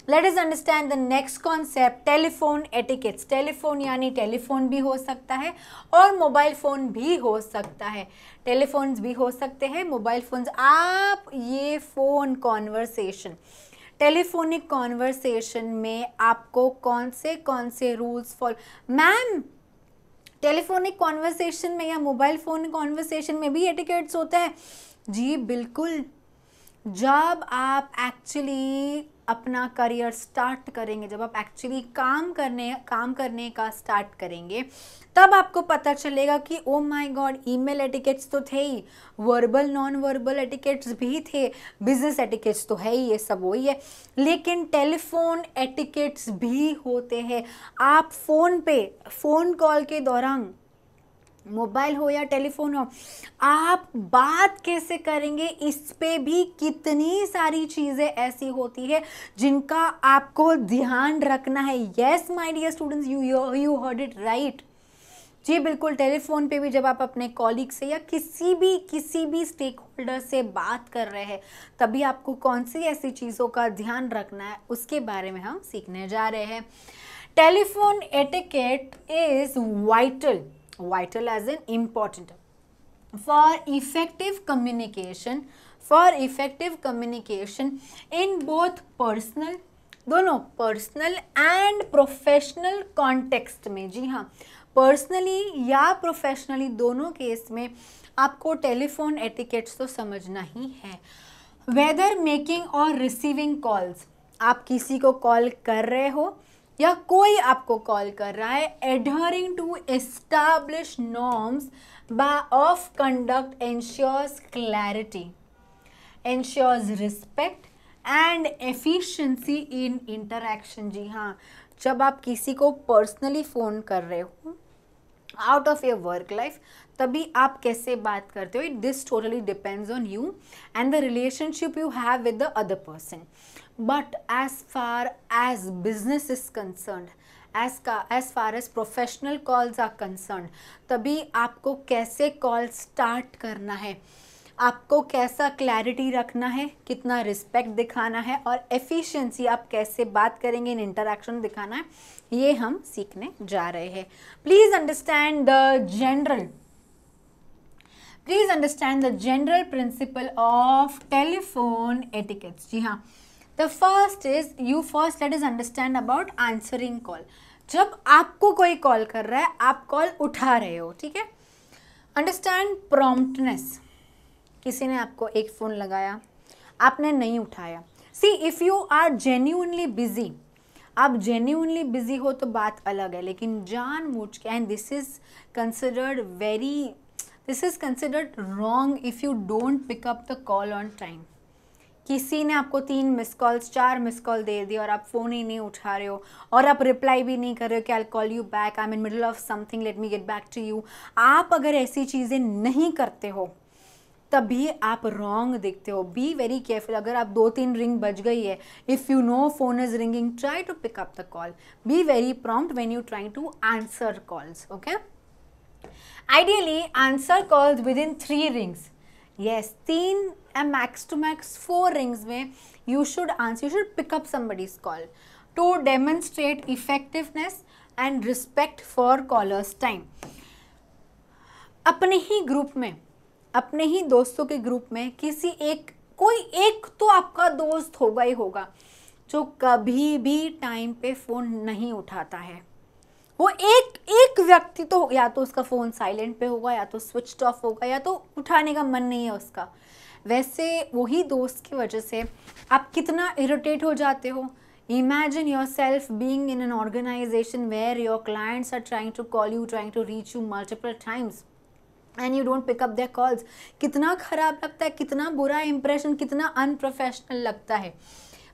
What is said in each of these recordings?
Late us understand the next concept, telephone etiquettes. Telephone यानी telephone भी हो सकता है और मोबाइल फ़ोन भी हो सकता है। टेलीफोन्स भी हो सकते हैं, मोबाइल फ़ोन्स। आप ये फ़ोन कॉन्वर्सेशन, टेलीफोनिक कॉन्वर्सेशन में आपको कौन से rules follow, ma'am telephonic conversation में या मोबाइल फ़ोन कॉन्वर्सेशन में भी एटिकेट्स होता है? जी बिल्कुल। जब आप एक्चुअली अपना करियर स्टार्ट करेंगे, जब आप एक्चुअली काम करने का स्टार्ट करेंगे, तब आपको पता चलेगा कि oh my God, email etiquettes तो थे ही, वर्बल नॉन वर्बल एटिकेट्स भी थे, बिजनेस एटिकेट्स तो है ही, ये सब वही है, लेकिन टेलीफोन एटिकेट्स भी होते हैं। आप फ़ोन कॉल के दौरान, मोबाइल हो या टेलीफोन हो, आप बात कैसे करेंगे, इस पे भी कितनी सारी चीज़ें ऐसी होती है जिनका आपको ध्यान रखना है। Yes my dear students, you heard it right. जी बिल्कुल, टेलीफोन पे भी जब आप अपने कॉलीग से या किसी भी स्टेक होल्डर से बात कर रहे हैं, तभी आपको कौन सी ऐसी चीज़ों का ध्यान रखना है, उसके बारे में हम सीखने जा रहे हैं। Telephone etiquette is vital as in important for effective communication in both personal, दोनों पर्सनल एंड प्रोफेशनल कॉन्टेक्स्ट में। जी हाँ, पर्सनली या प्रोफेशनली दोनों केस में आपको टेलीफोन एटिकेट्स तो समझना ही है। वेदर मेकिंग और रिसीविंग कॉल्स, आप किसी को कॉल कर रहे हो या कोई आपको कॉल कर रहा है, adhering to establish norms of conduct ensures clarity, ensures respect and efficiency in interaction. जी हाँ, जब आप किसी को पर्सनली फ़ोन कर रहे हो out of your work life, तभी आप कैसे बात करते हो, this totally depends on you and the relationship you have with the other person. But as far as business is concerned, as far as professional calls are concerned, तभी आपको कैसे call start करना है, आपको कैसा क्लैरिटी रखना है, कितना रिस्पेक्ट दिखाना है और एफिशिएंसी आप कैसे बात करेंगे, इन इंटरैक्शन दिखाना है, ये हम सीखने जा रहे हैं। Please understand the general principle of telephone etiquettes. जी हाँ, the first is, let us understand about answering call. जब आपको कोई कॉल कर रहा है, आप कॉल उठा रहे हो, ठीक है, अंडरस्टैंड प्रॉम्प्टनेस। किसी ने आपको एक फ़ोन लगाया, आपने नहीं उठाया। See, if you are genuinely busy, आप जेन्यूनली बिजी हो तो बात अलग है, लेकिन जानबूझ के, and this is considered wrong if you don't pick up the call on time. किसी ने आपको 3 मिस कॉल्स 4 मिस कॉल दे दी और आप फ़ोन ही नहीं उठा रहे हो और आप रिप्लाई भी नहीं कर रहे हो कि I call you back, I am in middle of something, let me get back to you. आप अगर ऐसी चीज़ें नहीं करते हो, तभी आप रॉन्ग दिखते हो। Be very careful. अगर आप 2-3 रिंग बज गई है, if you know phone is ringing, try to pick up the call, be very prompt when you trying to answer calls, okay. Ideally answer calls within 3 rings. Yes, 3 max to max 4 rings में you should answer, you should pick up somebody's call to demonstrate effectiveness and respect for caller's time. अपने ही group में, अपने ही दोस्तों के group में कोई एक तो आपका दोस्त होगा ही होगा जो कभी भी टाइम पे फ़ोन नहीं उठाता है। वो एक व्यक्ति तो, या तो उसका फ़ोन साइलेंट पे होगा, या तो स्विच ऑफ होगा, या तो उठाने का मन नहीं है उसका। वैसे वही दोस्त की वजह से आप कितना इरिटेट हो जाते हो। Imagine your self being in an organisation where your clients are trying to call you, trying to reach you multiple times and you don't pick up their calls. कितना खराब लगता है, कितना बुरा इंप्रेशन, कितना अनप्रोफेशनल लगता है।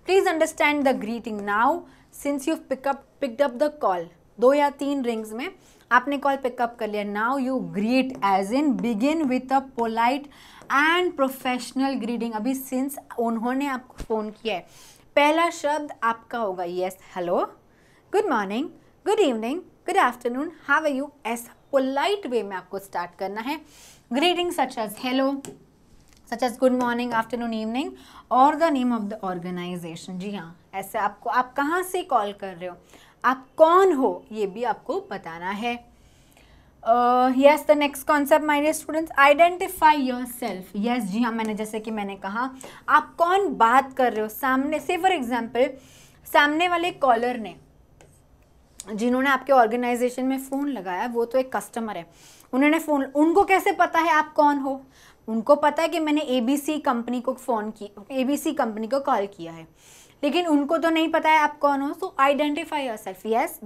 Please understand the greeting now, since you picked up the call, 2 या 3 रिंग्स में आपने कॉल पिकअप कर लिया, now you greet, as in begin with a polite and professional greeting. अभी सिंस उन्होंने आपको फ़ोन किया है, पहला शब्द आपका होगा yes, hello, good morning, good evening, good afternoon, how are you. ऐसा पोलाइट वे में आपको स्टार्ट करना है। Greeting such as hello, such as good morning, afternoon, evening और the name of the organisation. जी हाँ, ऐसे आपको, आप कहाँ से कॉल कर रहे हो, आप कौन हो, ये भी आपको बताना है। Yes, the next concept my dear students, identify yourself. Yes, जी हाँ, मैंने जैसे कि मैंने कहा आप कौन बात कर रहे हो सामने से। फॉर एग्जाम्पल, सामने वाले कॉलर ने, जिन्होंने आपके ऑर्गेनाइजेशन में फ़ोन लगाया, वो तो एक कस्टमर है, उन्होंने फ़ोन, उनको कैसे पता है आप कौन हो? उनको पता है कि मैंने ABC कंपनी को फ़ोन की, ABC कंपनी को कॉल किया है, लेकिन उनको तो नहीं पता है आप कौन हो। सो identify yourself. Yes,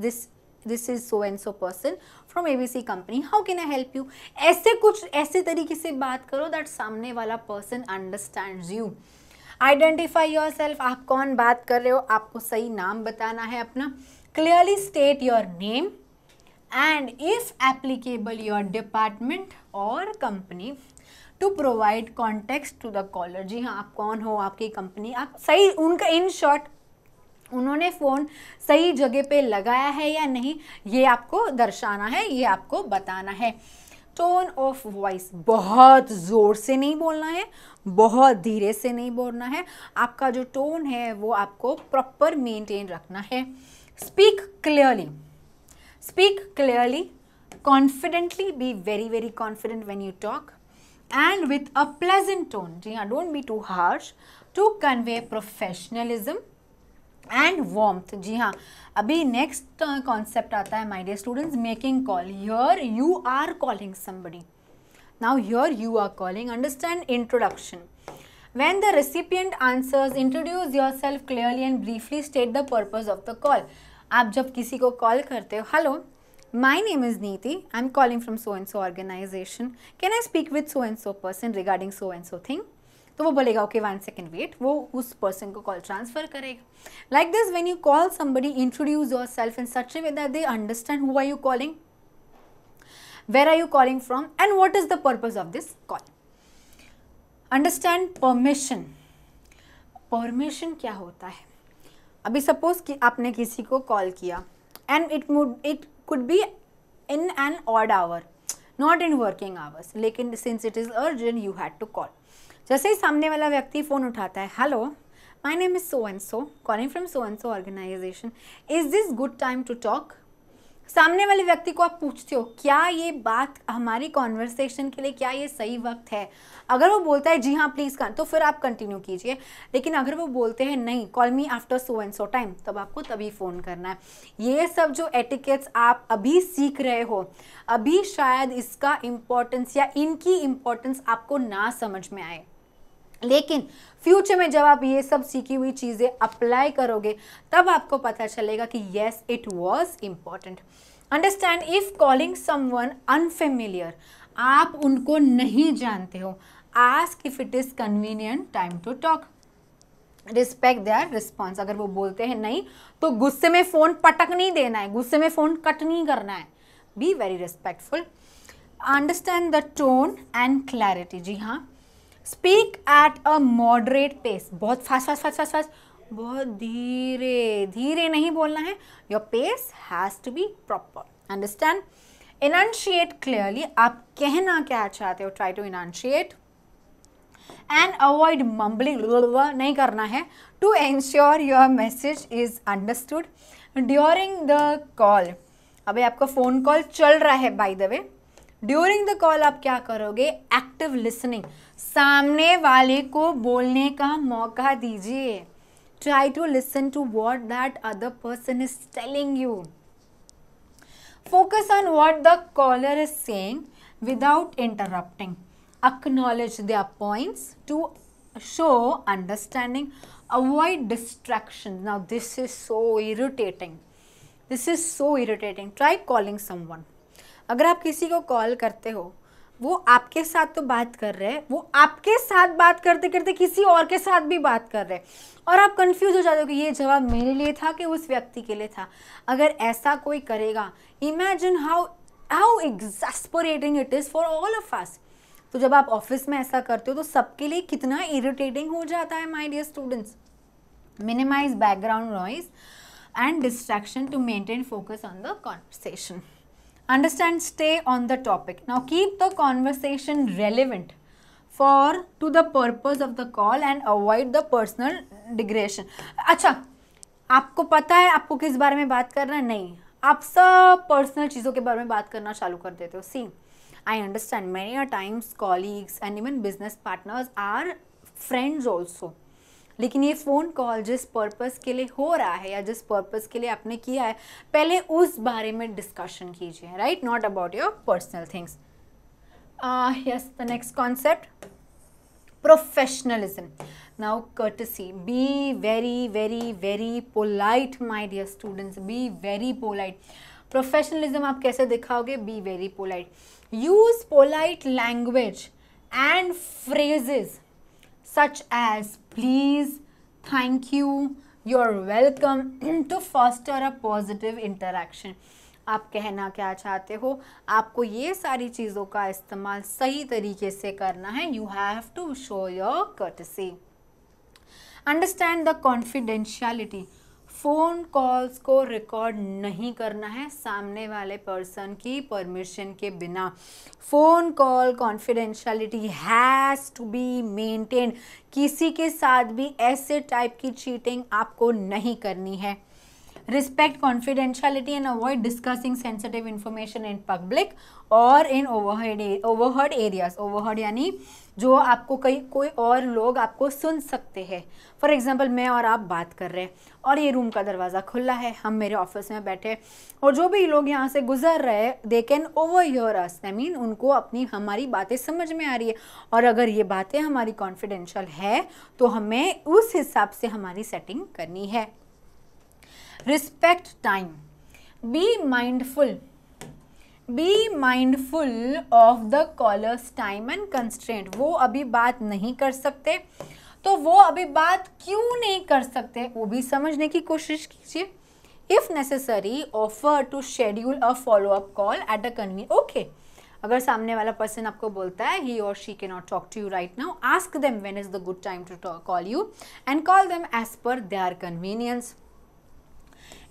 this is so and so person from ABC company, how can I help you. ऐसे कुछ ऐसे तरीके से बात करो दैट सामने वाला person understands you. Identify yourself, आप कौन बात कर रहे हो, आपको सही नाम बताना है अपना। Clearly state your name and if applicable your department और company to provide context to the caller. जी हाँ, आप कौन हो, आपकी कंपनी, आप सही, उनका इन शॉर्ट उन्होंने फ़ोन सही जगह पे लगाया है या नहीं, ये आपको दर्शाना है, ये आपको बताना है। टोन ऑफ वॉइस, बहुत ज़ोर से नहीं बोलना है, बहुत धीरे से नहीं बोलना है, आपका जो टोन है वो आपको प्रॉपर मेंटेन रखना है। Speak clearly, confidently, be very very confident when you talk and with a pleasant tone. जी हाँ, don't be too harsh to convey professionalism and warmth. जी हाँ, अभी नेक्स्ट कॉन्सेप्ट आता है my dear students, making call. Here you are calling somebody, now here you are calling, understand introduction. When the recipient answers, introduce yourself clearly and briefly state the purpose of the call. आप जब किसी को call करते हो, hello my name is Niti, I am calling from so and so organisation, can I speak with so and so person regarding so and so thing. तो वो बोलेगा okay 1 second wait, वो उस पर्सन को कॉल ट्रांसफर करेगा। Like this when you call somebody, introduce yourself in such a way that they understand who are you calling, where are you calling from and what is the purpose of this call. Understand permission. Permission क्या होता है? अभी suppose कि आपने किसी को call किया and it could be in an odd hour, not in working hours, लेकिन since it is urgent you had to call. जैसे ही सामने वाला व्यक्ति फ़ोन उठाता है, hello my name is so and so, calling from so and so organisation, is this good time to talk. सामने वाले व्यक्ति को आप पूछते हो क्या ये बात हमारी कॉन्वर्सेशन के लिए, क्या ये सही वक्त है? अगर वो बोलता है जी हाँ प्लीज़ कर, तो फिर आप कंटिन्यू कीजिए। लेकिन अगर वो बोलते हैं नहीं, call me after so and so time, तब आपको तभी फ़ोन करना है। ये सब जो एटिकेट्स आप अभी सीख रहे हो, अभी शायद इसका इम्पोर्टेंस या इनकी इम्पोर्टेंस आपको ना समझ में आए, लेकिन फ्यूचर में जब आप ये सब सीखी हुई चीज़ें अप्लाई करोगे, तब आपको पता चलेगा कि yes it was important. Understand, if calling someone unfamiliar, आप उनको नहीं जानते हो, ask if it is convenient time to talk, respect their response. अगर वो बोलते हैं नहीं, तो गुस्से में फ़ोन पटक नहीं देना है, गुस्से में फ़ोन कट नहीं करना है, be very respectful. Understand the tone and clarity. जी हाँ, speak at a moderate pace, बहुत फास्ट, बहुत धीरे धीरे नहीं बोलना है, your pace has to be proper. Understand, enunciate clearly, आप कहना क्या चाहते हो, try to enunciate and avoid mumbling, नहीं करना है, to ensure your message is understood during the call. अभी आपका फ़ोन कॉल चल रहा है, by the way, during the call आप क्या करोगे, एक्टिव लिसनिंग, सामने वाले को बोलने का मौका दीजिए। Try to listen to what that other person is telling you. Focus on what the caller is saying without interrupting. Acknowledge their points to show understanding. Avoid distraction. Now this is so irritating, this is so irritating. Try calling someone. अगर आप किसी को call करते हो, वो आपके साथ तो बात कर रहे हैं, वो आपके साथ बात करते करते किसी और के साथ भी बात कर रहे हैं, और आप कंफ्यूज हो जाते हो कि ये जवाब मेरे लिए था कि उस व्यक्ति के लिए था। अगर ऐसा कोई करेगा, imagine how exasperating it is for all of us. तो जब आप ऑफिस में ऐसा करते हो तो सबके लिए कितना इरिटेटिंग हो जाता है my dear students. Minimise background noise and distraction to maintain focus on the conversation. Understand, stay on the topic. Now keep the conversation relevant. For to the purpose of the call and avoid the personal digression. अच्छा, आपको पता है आपको किस बारे में बात करना है? नहीं, आप सब पर्सनल चीज़ों के बारे में बात करना चालू कर देते हो। See, I understand many a times colleagues and even business partners are friends also, लेकिन ये फ़ोन कॉल जिस पर्पज़ के लिए हो रहा है या जिस पर्पज़ के लिए आपने किया है, पहले उस बारे में डिस्कशन कीजिए, right? Not about your personal things. Yes, the next concept, professionalism. Now courtesy, be very polite my dear students, be very polite. Professionalism आप कैसे दिखाओगे? Be very polite. Use polite language and phrases such as please, thank you, you're welcome to foster a positive interaction. आप कहना क्या चाहते हो, आपको ये सारी चीज़ों का इस्तेमाल सही तरीके से करना है। You have to show your courtesy. Understand the confidentiality, phone calls को रिकॉर्ड नहीं करना है सामने वाले पर्सन की परमिशन के बिना। Phone call confidentiality has to be maintained. किसी के साथ भी ऐसे टाइप की चीटिंग आपको नहीं करनी है। Respect confidentiality and avoid discussing sensitive information in public or in overheard areas. Overheard यानी जो आपको कोई और लोग आपको सुन सकते हैं। फॉर एग्जाम्पल, मैं और आप बात कर रहे हैं और ये रूम का दरवाज़ा खुला है, हम मेरे ऑफिस में बैठे और जो भी लोग यहाँ से गुजर रहे हैं they can ओवरहियर us. I mean उनको हमारी बातें समझ में आ रही है, और अगर ये बातें हमारी कॉन्फिडेंशियल है तो हमें उस हिसाब से हमारी सेटिंग करनी है। Respect time. Be mindful of the caller's time and constraint. वो अभी बात नहीं कर सकते तो वो अभी बात क्यों नहीं कर सकते वो भी समझने की कोशिश कीजिए। If necessary, offer to schedule a follow-up call at a convenient. Okay. अगर सामने वाला पर्सन आपको बोलता है he or she cannot talk to you right now, ask them when is the good time to call you and call them as per their convenience.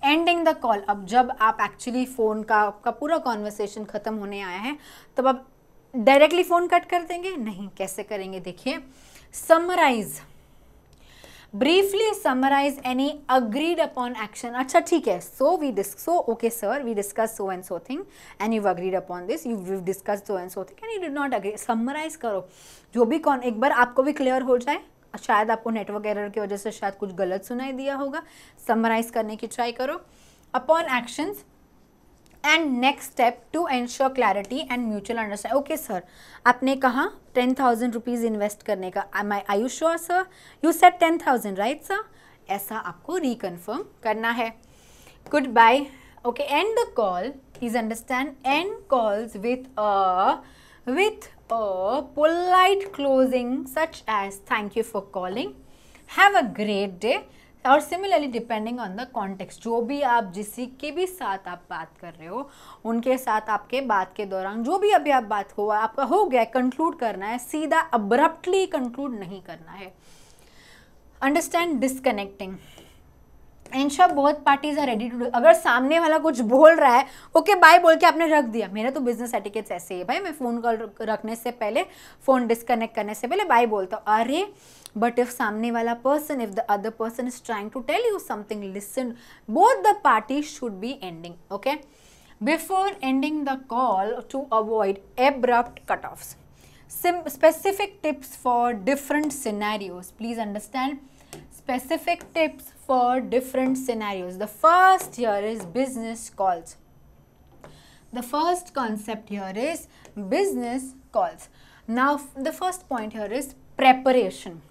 Ending the call, अब जब आप actually phone का आपका पूरा conversation ख़त्म होने आया है तब आप डायरेक्टली फ़ोन कट कर देंगे? नहीं, कैसे करेंगे देखिए। Summarise, briefly summarise any agreed upon action. अच्छा ठीक है, okay sir, we discuss so and so thing and you agreed upon this, you discuss so and so thing and you did not agree. Summarise करो जो भी एक बार आपको भी clear हो जाए। शायद आपको नेटवर्क एरर की वजह से शायद कुछ गलत सुनाई दिया होगा, समराइज करने की ट्राई करो। Upon actions and next step to ensure clarity and mutual understanding. Okay sir, आपने कहा 10,000 रुपीज़ इन्वेस्ट करने का, I you sure sir, you said 10,000 right sir, ऐसा आपको रिकन्फर्म करना है। Goodbye. Okay, end the call, please understand, end calls with a polite closing such as thank you for calling, have a great day, और similarly depending on the context, जो भी आप जिसी के भी साथ आप बात कर रहे हो उनके साथ आपके बात के दौरान जो भी अभी आप बात हुआ आपका हो गया, कंक्लूड करना है, सीधा अब्रप्टली कंक्लूड नहीं करना है। Understand disconnecting, ensure both parties are ready to do. अगर सामने वाला कुछ बोल रहा है, ओके बाय बोल के आपने रख दिया, मेरा तो बिजनेस एटिकेट्स ऐसे ही है भाई, मैं फ़ोन कॉल रखने से पहले, फ़ोन डिस्कनेक्ट करने से पहले बाय बोलता हूँ। अरे बट इफ सामने वाला person, if the other person is trying to tell you something, listen, both the parties should be ending. Okay, before ending the call to avoid abrupt cut offs, specific tips for different scenarios. Please understand, specific tips for different scenarios. The first here is business calls. The first concept here is business calls. Now the first point here is preparation.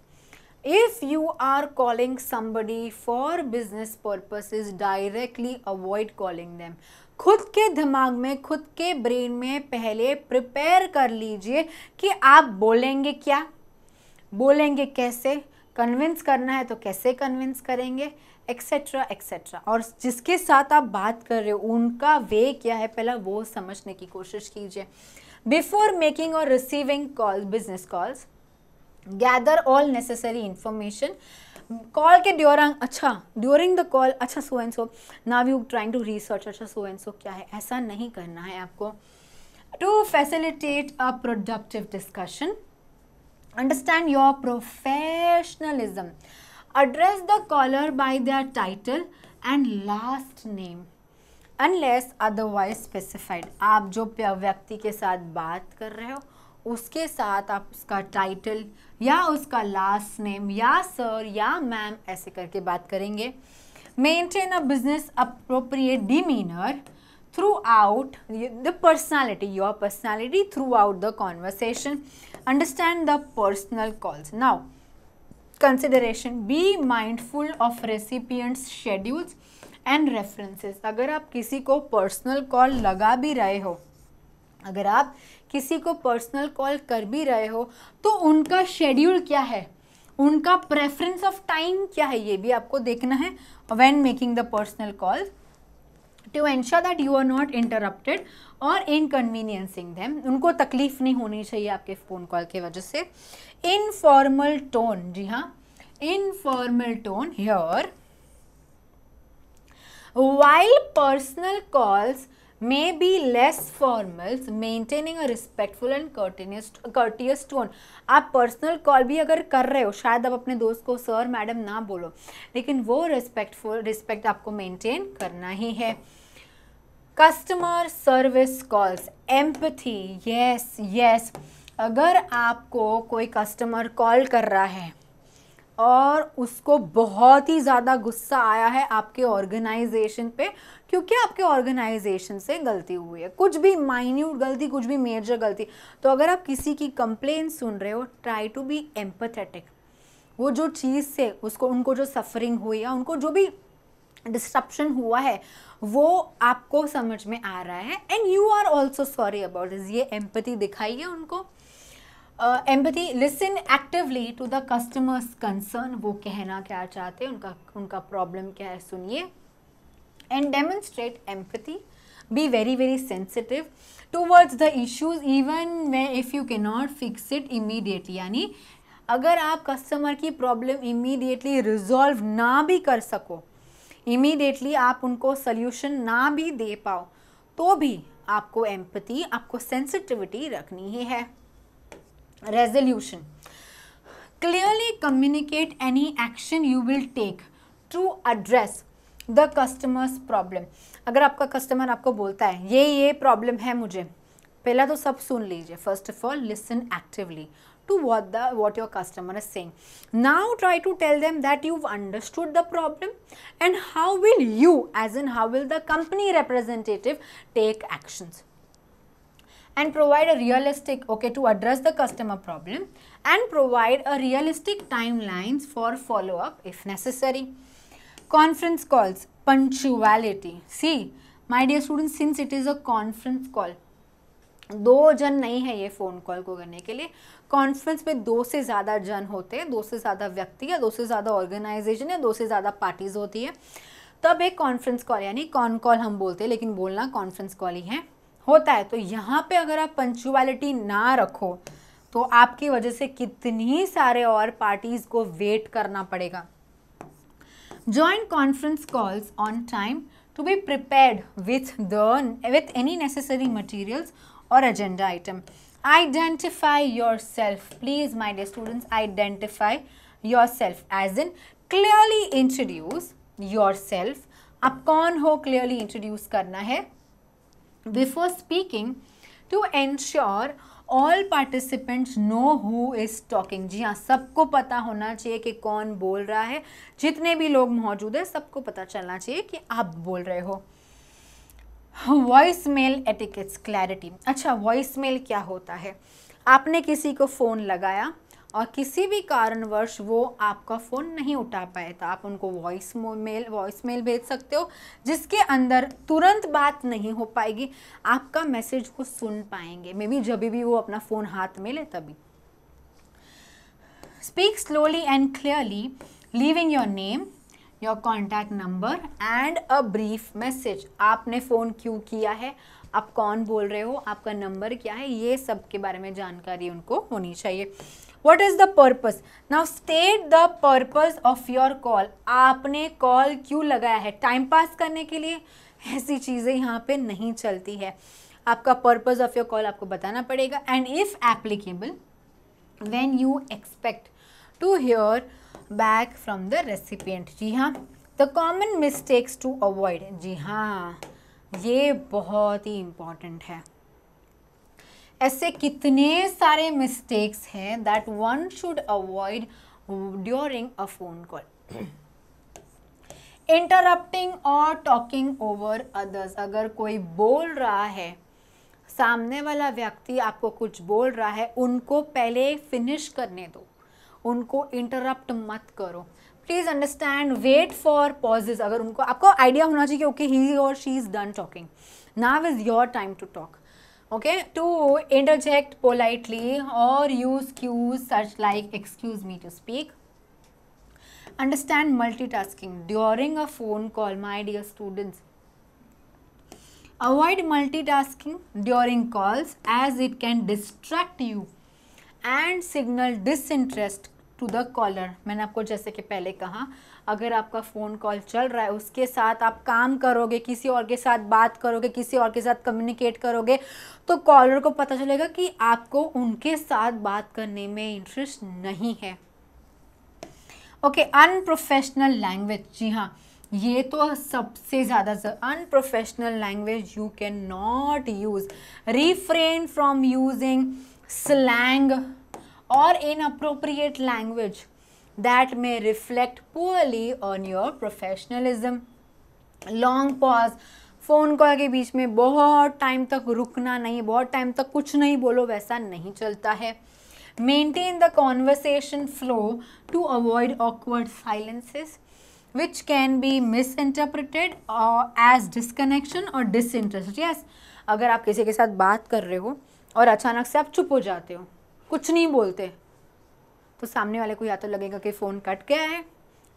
If you are calling somebody for business purposes, directly avoid calling them. खुद के दिमाग में, खुद के brain में पहले prepare कर लीजिए कि आप बोलेंगे क्या, बोलेंगे कैसे, कन्विंस करना है तो कैसे कन्विंस करेंगे, एक्सेट्रा एक्सेट्रा। और जिसके साथ आप बात कर रहे हो उनका वे क्या है, पहला वो समझने की कोशिश कीजिए। बिफोर मेकिंग और receiving call, business calls, gather all necessary information. Call के ड्यूरिंग द कॉल, अच्छा so and so, now you trying to research, अच्छा सो एंड सो क्या है, ऐसा नहीं करना है आपको। To facilitate a productive discussion, Understand your professionalism. Address the caller by their title and last name unless otherwise specified. आप जो व्यक्ति के साथ बात कर रहे हो उसके साथ आप उसका टाइटल या उसका लास्ट नेम या सर या मैम ऐसे करके बात करेंगे. Maintain a business appropriate demeanor throughout the personality, your personality throughout the conversation. Understand the personal calls. Now, consideration, be mindful of recipients' schedules and references. अगर आप किसी को पर्सनल कॉल लगा भी रहे हो, अगर आप किसी को पर्सनल कॉल कर भी रहे हो तो उनका शेड्यूल क्या है, उनका प्रेफरेंस ऑफ टाइम क्या है, ये भी आपको देखना है when making the personal call to ensure that you are not interrupted और इनकन्वीनियंसिंग देम. उनको तकलीफ नहीं होनी चाहिए आपके फ़ोन कॉल की वजह से. इनफॉर्मल टोन, जी हाँ, informal tone here. While personal calls may be less formal, maintaining a respectful and courteous tone. आप पर्सनल कॉल भी अगर कर रहे हो, शायद आप अपने दोस्त को सर मैडम ना बोलो, लेकिन वो रिस्पेक्ट आपको मेंटेन करना ही है. Customer service calls, empathy, yes. अगर आपको कोई कस्टमर कॉल कर रहा है और उसको बहुत ही ज़्यादा गुस्सा आया है आपके ऑर्गेनाइजेशन पे क्योंकि आपके ऑर्गेनाइजेशन से गलती हुई है, कुछ भी माइन्यूट गलती, कुछ भी मेजर गलती, तो अगर आप किसी की कंप्लेन सुन रहे हो, ट्राई टू बी एम्पैथेटिक. वो जो चीज़ से उसको, उनको जो सफरिंग हुई है, उनको जो भी डिस्ट्रप्शन हुआ है वो आपको समझ में आ रहा है and you are also sorry about this. ये एम्पैथी दिखाइए उनको. Empathy, listen actively to the customers concern. वो कहना क्या चाहते हैं, उनका प्रॉब्लम क्या है, सुनिए. And demonstrate empathy. B very very sensitive towards the issues even if you can not fix it immediately. यानी अगर आप कस्टमर की प्रॉब्लम इमीडिएटली रिजॉल्व ना भी कर सको, इमीडिएटली आप उनको सोल्यूशन ना भी दे पाओ, तो भी आपको एम्पैथी, आपको सेंसिटिविटी रखनी ही है. Resolution, clearly communicate any action you will take to address the customer's problem. अगर आपका कस्टमर आपको बोलता है ये प्रॉब्लम है मुझे, पहला तो सब सुन लीजिए. First of all listen actively to what your customer is saying. Now try to tell them that you've understood the problem and how will you, as in how will the company representative take actions. And provide a realistic, to address the customer problem and provide a realistic timelines for follow-up if necessary. Conference calls, punctuality. See, my dear students, since it is a conference call, दो जन नहीं है ये phone call को करने के लिए. Conference में दो से ज़्यादा जन होते हैं, दो से ज़्यादा व्यक्ति या दो से ज़्यादा ऑर्गेनाइजेशन या दो से ज़्यादा पार्टीज होती है, तब एक कॉन्फ्रेंस कॉल यानी कॉन कॉल हम बोलते हैं, लेकिन बोलना कॉन्फ्रेंस कॉल ही है होता है. तो यहाँ पे अगर आप पंक्चुअलिटी ना रखो तो आपकी वजह से कितनी सारे और पार्टीज को वेट करना पड़ेगा. Join conference calls on time to be prepared with any necessary materials और agenda item. Identify yourself, please my dear students, identify yourself as in clearly introduce yourself. आप कौन हो clearly introduce करना है. Before speaking, to ensure all participants know who is talking. जी हाँ, सबको पता होना चाहिए कि कौन बोल रहा है. जितने भी लोग मौजूद हैं सबको पता चलना चाहिए कि आप बोल रहे हो. Voice mail etiquettes, clarity. अच्छा, वॉइस मेल क्या होता है. आपने किसी को फ़ोन लगाया और किसी भी कारणवश वो आपका फ़ोन नहीं उठा पाए, तो आप उनको वॉइस मेल भेज सकते हो जिसके अंदर तुरंत बात नहीं हो पाएगी, आपका मैसेज को सुन पाएंगे मे बी जब भी वो अपना फ़ोन हाथ में ले तभी. Speak slowly and clearly, leaving your name, your contact number and a brief message. आपने फ़ोन क्यों किया है, आप कौन बोल रहे हो, आपका नंबर क्या है, ये सब के बारे में जानकारी उनको होनी चाहिए. What is the purpose? Now state the purpose of your call. आपने कॉल क्यों लगाया है, टाइम पास करने के लिए, ऐसी चीज़ें यहाँ पे नहीं चलती है. आपका पर्पस ऑफ योर कॉल आपको बताना पड़ेगा. And if applicable when you expect to hear back from the recipient। जी हाँ, the common mistakes to avoid। जी हाँ, ये बहुत ही important है। ऐसे कितने सारे मिस्टेक्स हैं that one should avoid during a phone call. Interrupting और टॉकिंग ओवर अदर्स। अगर कोई बोल रहा है, सामने वाला व्यक्ति आपको कुछ बोल रहा है, उनको पहले फिनिश करने दो, उनको इंटरप्ट मत करो। Please understand, wait for pauses. अगर उनको, आपको आइडिया होना चाहिए कि ओके ही और she is done talking, now is your time to talk. Okay, to interject politely or use cues such like excuse me to speak. Understand multitasking during a phone call, my dear students. Avoid multitasking during calls as it can distract you and signal disinterest to the caller। मैंने आपको जैसे कि पहले कहा, अगर आपका phone call चल रहा है, उसके साथ आप काम करोगे, किसी और के साथ बात करोगे, किसी और के साथ कम्युनिकेट करोगे, तो कॉलर को पता चलेगा कि आपको उनके साथ बात करने में इंटरेस्ट नहीं है। Okay, unprofessional language. जी हाँ, ये तो सबसे ज़्यादा unprofessional language you can not use. Refrain from using slang or inappropriate language that may reflect poorly on your professionalism। Long pause, phone call के बीच में बहुत टाइम तक रुकना नहीं, बहुत टाइम तक कुछ नहीं बोलो, वैसा नहीं चलता है। Maintain the conversation flow to avoid awkward silences which can be misinterpreted as disconnection or disinterest। Yes, अगर आप किसी के साथ बात कर रहे हो और अचानक से आप चुप हो जाते हो, कुछ नहीं बोलते, तो सामने वाले को या तो लगेगा कि फ़ोन कट गया है,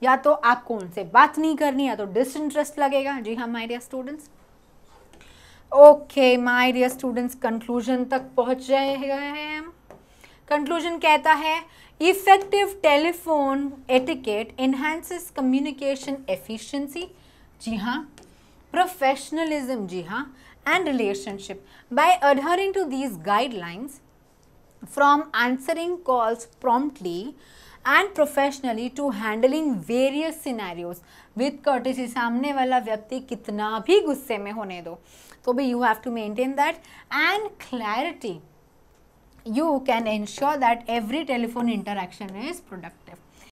या तो आपको उनसे बात नहीं करनी, या तो डिसइंटरेस्ट लगेगा। जी हाँ my dear students. Okay my dear students, conclusion तक पहुंच रहे हैं हम। कंक्लूजन कहता है effective telephone etiquette enhances communication efficiency. जी हाँ, प्रोफेशनलिज्म। जी हाँ, and relationship. By adhering to these guidelines, from answering calls promptly and professionally to handling various scenarios with courtesy। सामने वाला व्यक्ति कितना भी गुस्से में होने दो, तो भी you have to maintain that and clarity, you can ensure that every telephone interaction is productive।